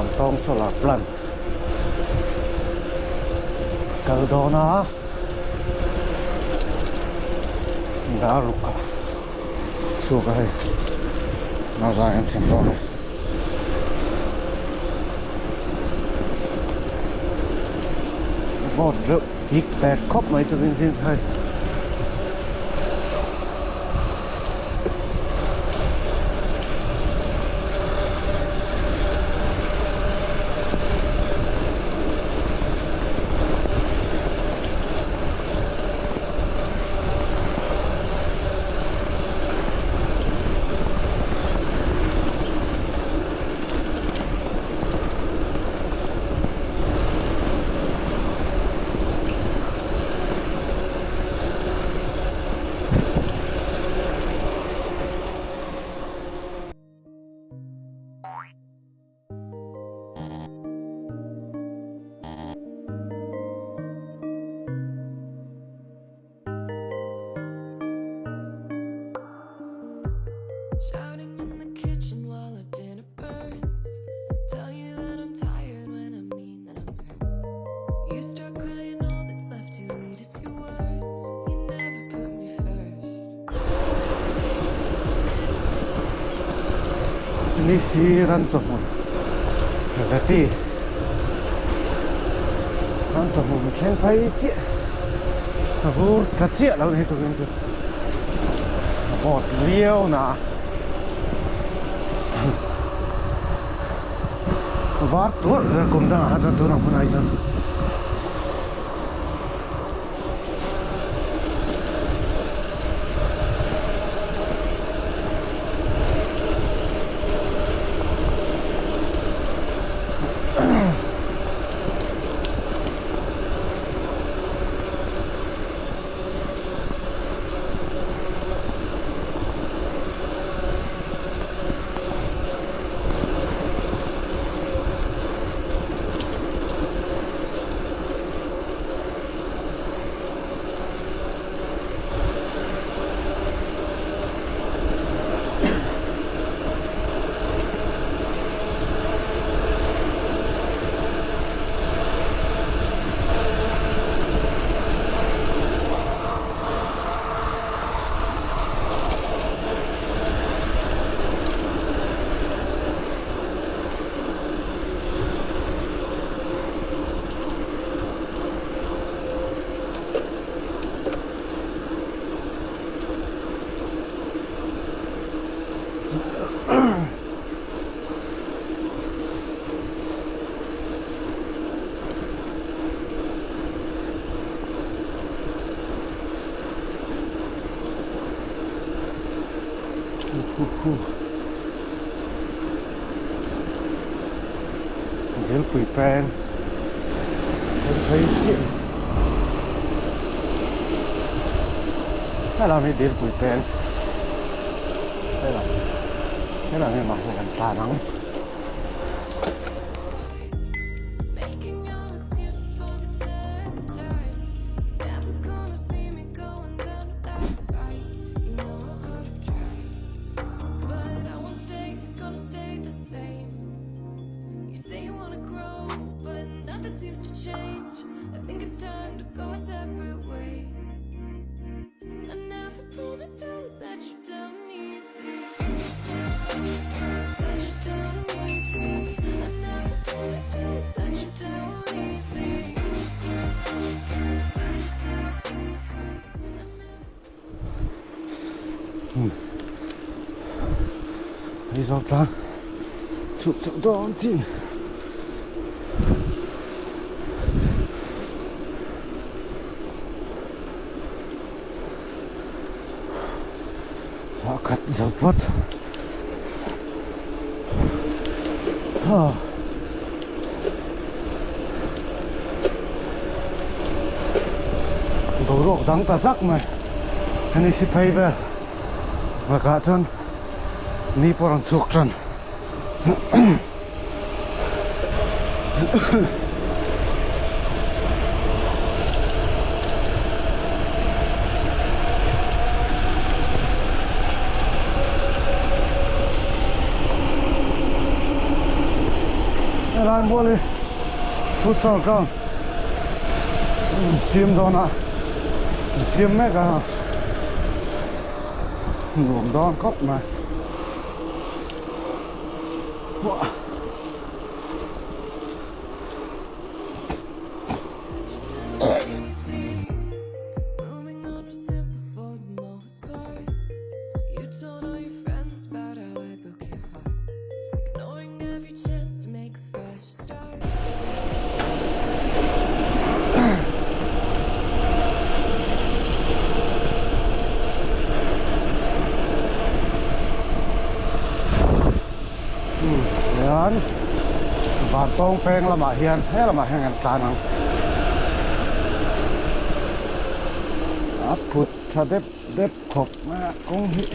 Vantawng solar plant kal do na daruka suka hai na za em thèm do này vót rượu chích tẹt khóc mấy từ bên thôi Shouting in the kitchen while our dinner burns. Tell you that I'm tired when I mean that I'm hurt. You start crying, all that's left to read is your words. You never put me first. Ni si ran chok mun vati ran chok mun khen phai chi vur ta chi lo he to gen chu vot liao na vart tur kum da ha tu na punai chan Dil pui pen thấy chuyện hay là mình dil pui pen hay là mình mặc cái khăn nắng Making your excuses for the 10th time. Never gonna see me going down without a fight. You know I would have tried, but I won't stay if you're gonna stay the same. You say you wanna grow, but nothing seems to change. I think it's time to go our separate ways. I never promised I would let you down easy. Let you down easy. I never promised I would let you down easy. đi dọc ra chụp đón chín họ cắt dấu vót đồ đồ đắng ta rắc mày anh ấy sẽ pay về mà cả chân ni porang sukran lan boleh futsal kan sim dona sim mega ngồm đón cốc mà wow. Moving on was simple for the most part. You told all your friends about how I broke your heart, ignoring every chance to make a fresh start. Yan Vantawng peng lama hian he lama hian an tlanang phut tha dep khop ma kong hi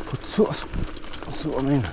phut su min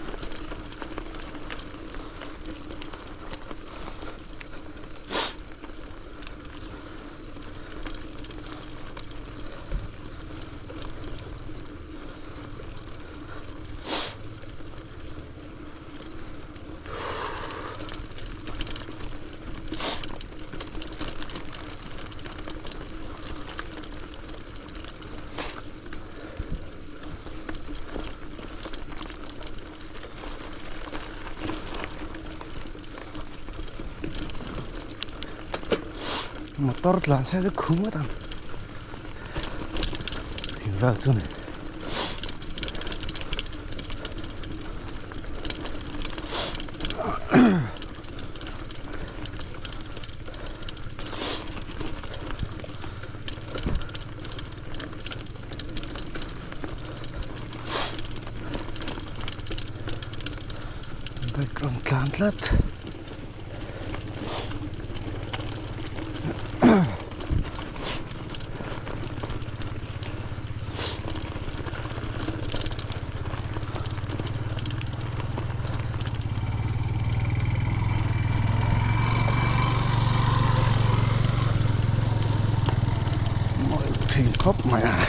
motor tlan saya tu khuma tam vel tu ni background tlan tlat Trình khóc mày à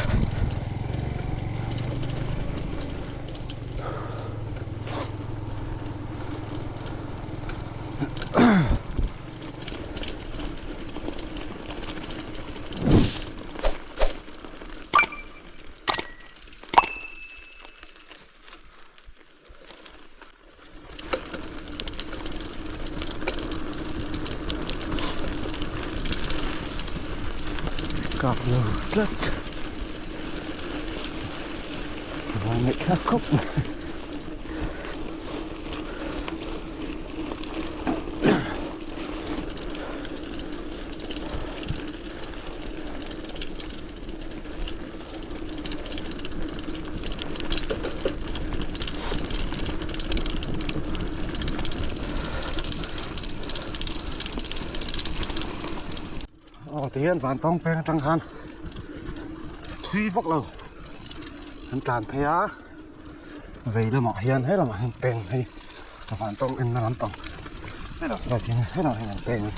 cặp lửa rất và nghệ khắc khúc thì hiện Vantawng peng trăng khan thuy vóc lâu hắn tàn phê á về là mọi hiện hết là mọi hình peng hay Vantawng in là lắm tổng hết là sao chứ hết là hình peng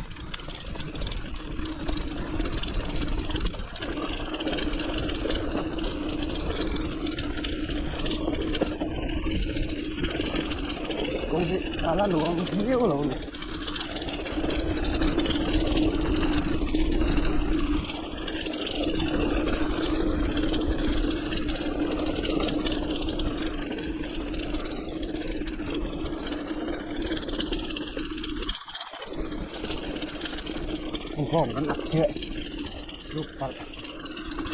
cũng gì là luồng nhiều lâu nàyของกันหนักเชื่อลูกปัด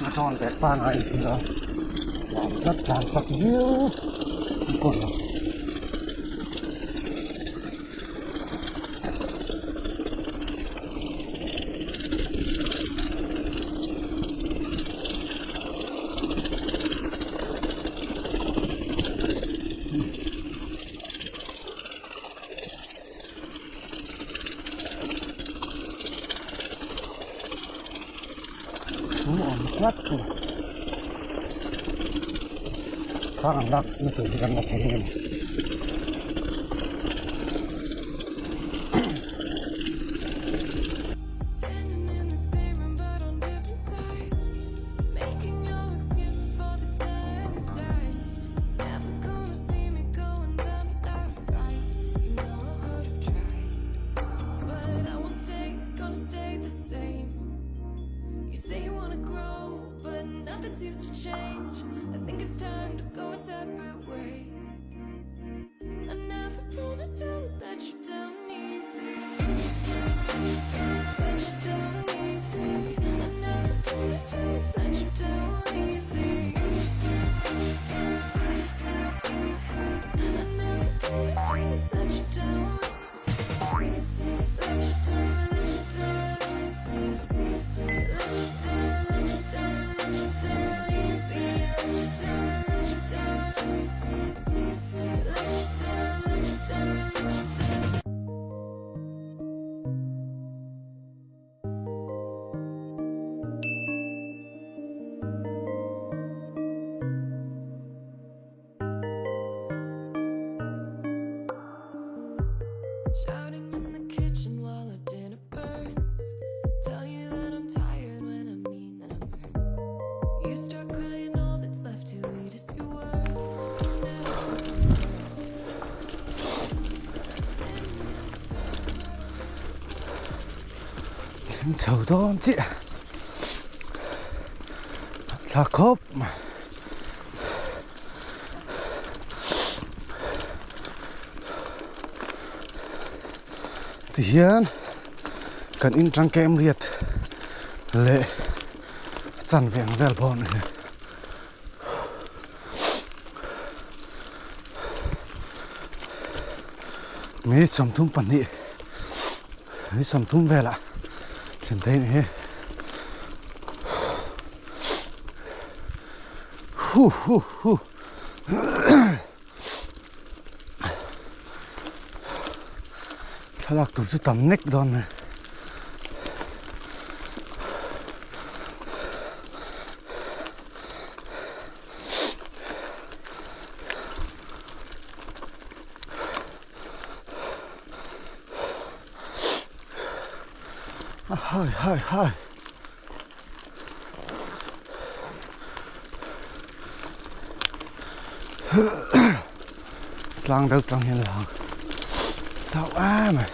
มาทอนแต่ป้าหน่อยสิเหรอรัดจานสักเยอะก่อนWhat? Parang nak itu dengan motor ini. Standing in the same room but on different sides, making your excuses for the 10th time. stay the same. You say you wanna grow, but nothing seems to change. I think it's time to go our separate ways. I never promised I would let you down easy. Let you down easy. I never promised I would let you down easy. I never promised I would let you down easy. Let you down, let you down. Let you down, let you down, let you down easy. Let you down, let you down. Let you down, let you down, let you down. Shouting in the kitchen while our dinner burns. Tell you that I'm tired when I mean that I'm hurt. You start crying, all that's left to eat is your words. Thenzawl đó chị là khớp mà thì hiền cần in trăng kem liệt lệ chăn vẹn vel bọn này mấy sầm thung bản địa mấy sầm thung về lại trên đây này hu hu hu 살짝 두수 담넥 던 하이 하이 하이 lang đâu trong hiện làng sao á mà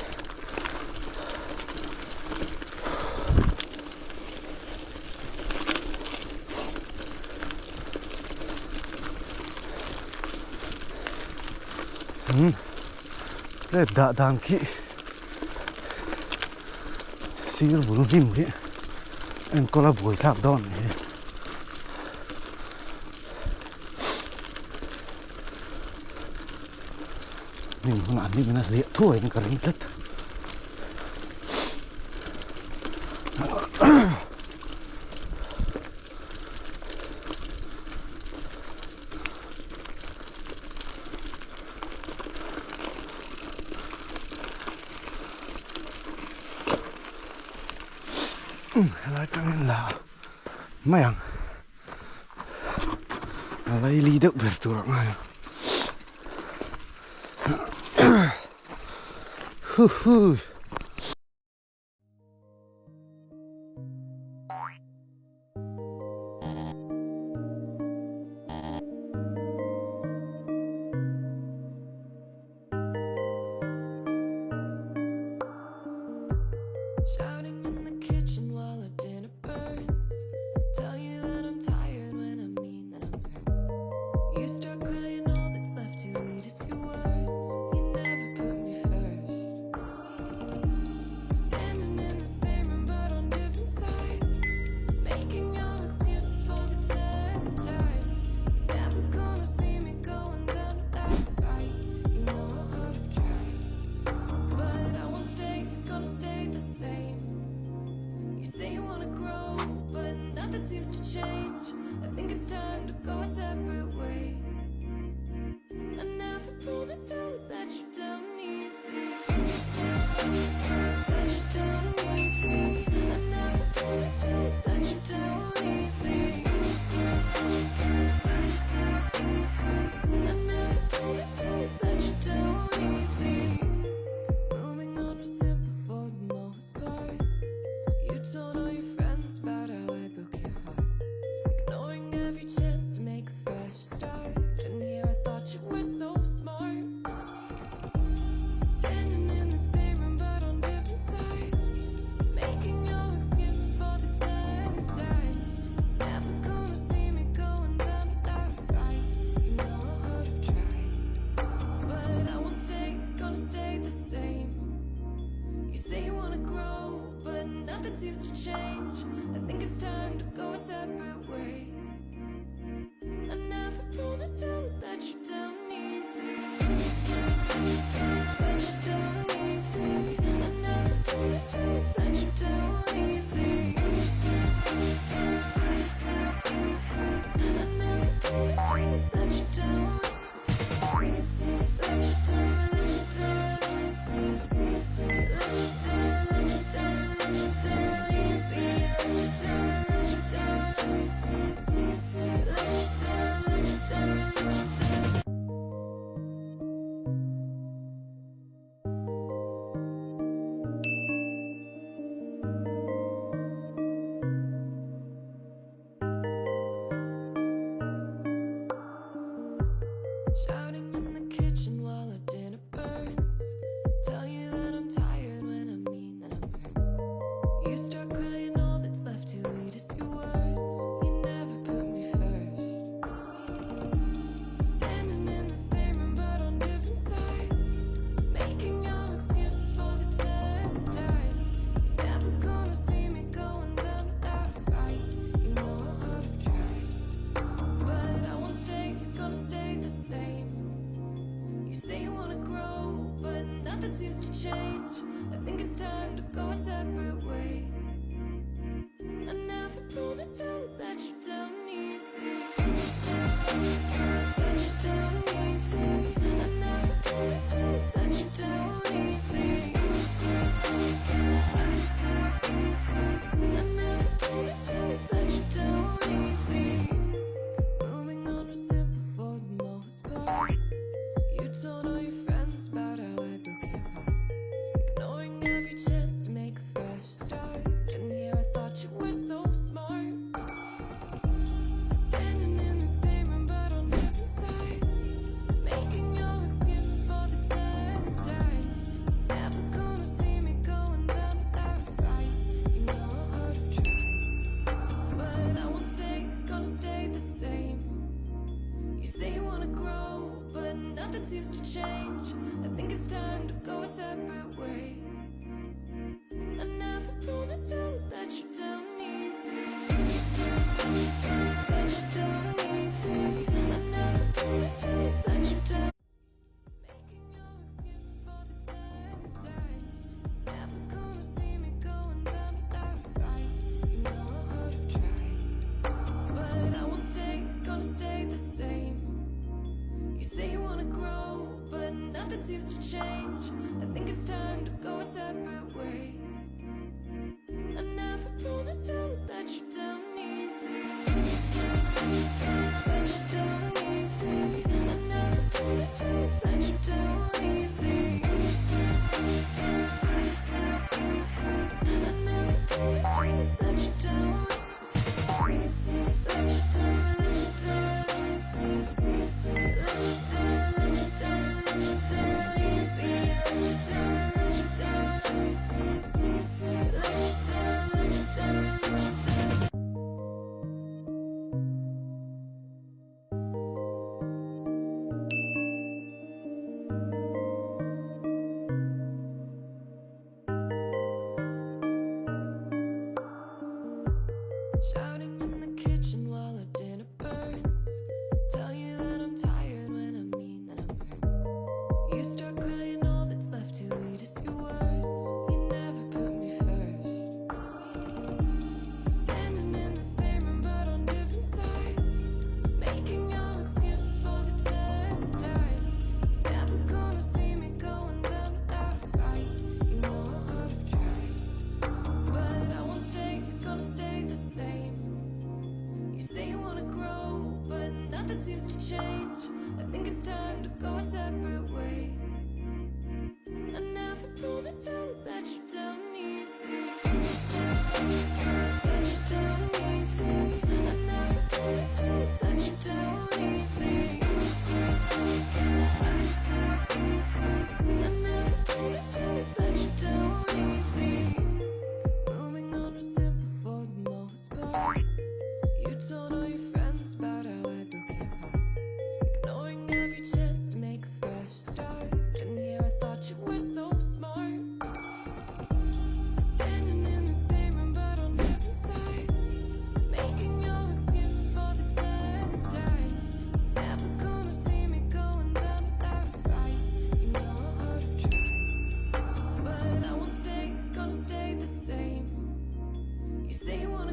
đây đã đàn kỹ xí nó bùn him kỹ em có là buổi tháp đòn này mình không ăn đi mình là liệt thua những cái đất lại trong là mấy anh lấy ly đựng về tủ lạnh này hu hu Shouting in the kitchen while our dinner burns. Tell you that I'm tired when I mean that I'm hurt. You start crying, all that's left to eat is your words. You never put me first. Standing in the same room but on different sides. Making your excuses for the 10th time. Never gonna see me going down without a fight. You know I would have tried, but I won't stay if you're gonna stay the same. You say you wanna grow, but nothing seems to change. I think it's time to go our separate ways. I never promised I would let you down easy. Let you down easy. I never promised I would let you down easy. I never promised I would let you down easy. Moving on was simple for the most part. You told all your friends about how I broke your heart, ignoring every chance to make a fresh start. nothing seems to change. I think it's time to go our separate ways. I never promised I would let you down easy. Let you down easy. I never promised I would let you down easy. I never promised I would let you down easy. Let you down, let you down. Let you down, let you down, let you down easy. Let you down, let you down. Let you down, let you down, let you down. Shouting in the kitchen while our dinner burns. Tell you that I'm tired when I mean that I'm hurt. You start crying, all that's left to eat is your words. You never put me first. Standing in the same room but on different sides. Making your excuses for the 10th time. Never gonna see me going down without a fight. You know I would have tried. But I won't stay if you're gonna stay the same. You say you wanna grow, but nothing seems to change. I think it's time to go our separate ways. I never promised I would let you down easy. Let you down easy. I never promised I would let you down easy. I never promised I would let you down easy. Moving on was simple for the most part. You told all your friends about how I broke your heart, ignoring every chance to make a fresh start. And yeah, I thought you were so smart. Standing in the same room but on different sides. Making your excuses for the 10th time. Never gonna see me going down without a fight. You know I would have tried. But I won't stay if you're gonna stay the same. You say you wanna grow, but nothing seems to change. I think it's time to go our separate ways. I never promised I would let you down easy. Let you down easy. I never promised I would let you down. Making your excuses for the 10th time. Never gonna see me going down without a fight. You know I would have tried. But I won't stay if you're gonna stay the same. You say you wanna grow, but nothing seems to change. I think it's time to go our separate ways. I never promised I would let you down easy. Let you down easy. I never promised I would let you down easy. I never promised I would let you down easy. Let you down, let you down. Let you down, let you down, let you down easy. Let you down, let you down. Let you down, let you down, let you down. Shouting in the kitchen while our dinner burns. Tell you that I'm tired when I mean that I'm hurt. You start crying, all that's left to eat is your words. You never put me first. Standing in the same room but on different sides. Making your excuses for the 10th time. Never gonna see me going down without a fight. You know I would have tried. But I won't stay if you're gonna stay the same. You say you wanna grow, but nothing seems to change. I think it's time to go our separate ways. I never promised I would let you down easy. Let you down easy. I never promised I would let you down easy. I never promised I would let you down easy. Moving on was simple for the most part. You told all your friends about how I broke your heart, ignoring every chance to make a fresh start.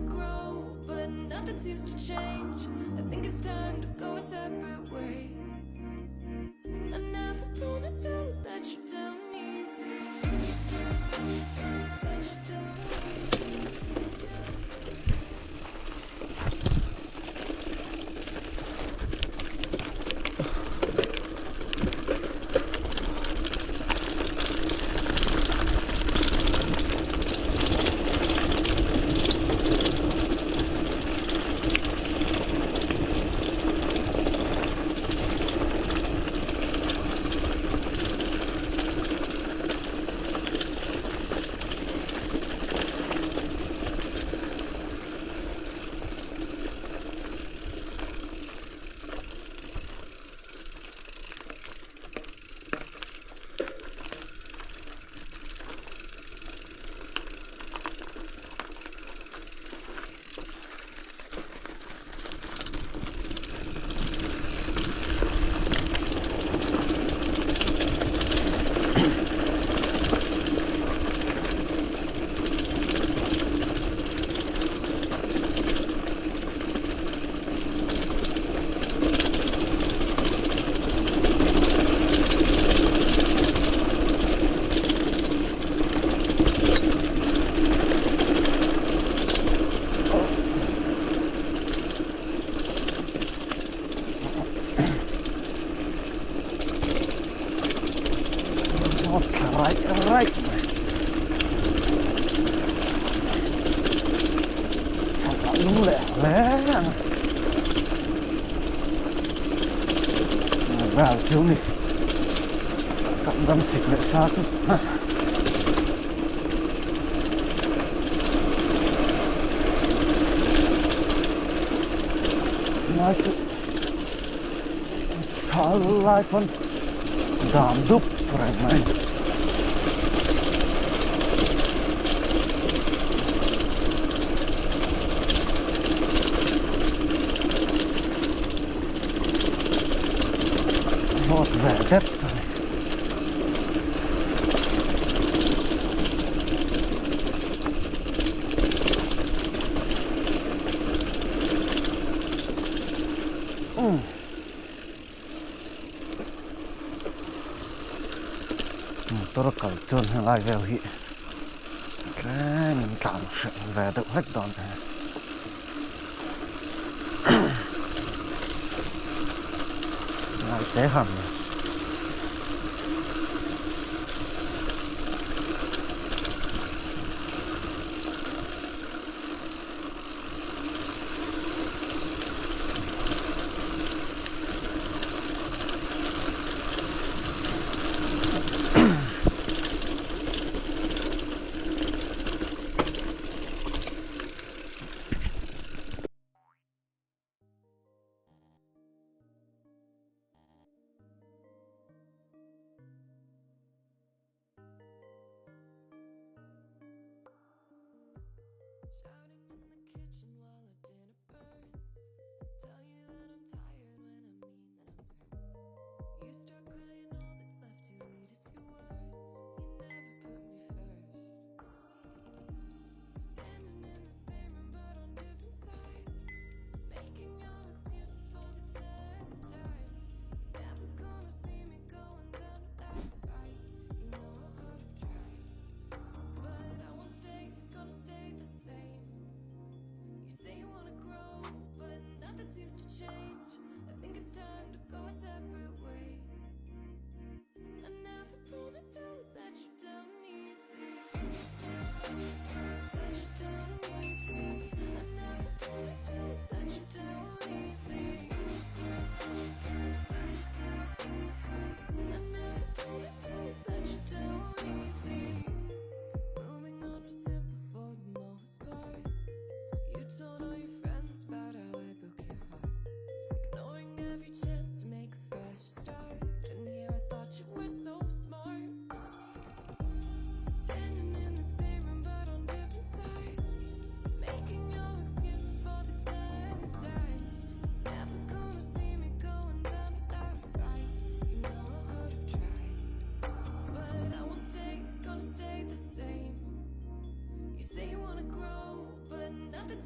grow, but nothing seems to change. I think it's time to go our separate ways. I never promised I would let you down easy. Let you down easy. Right. Sao đúng lẹ lẽ vào chiếu này cộng đâm xịt lại xa chứ nói chứ thở lại con đàm đúc phải mày vọt vẻ đất rồi. Tôi đã cầu chân hay lại vào hiện cái mình tạm sự về được hết đòn này. Lại tế hầm này.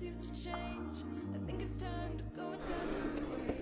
seems to change. I think it's time to go a separate way.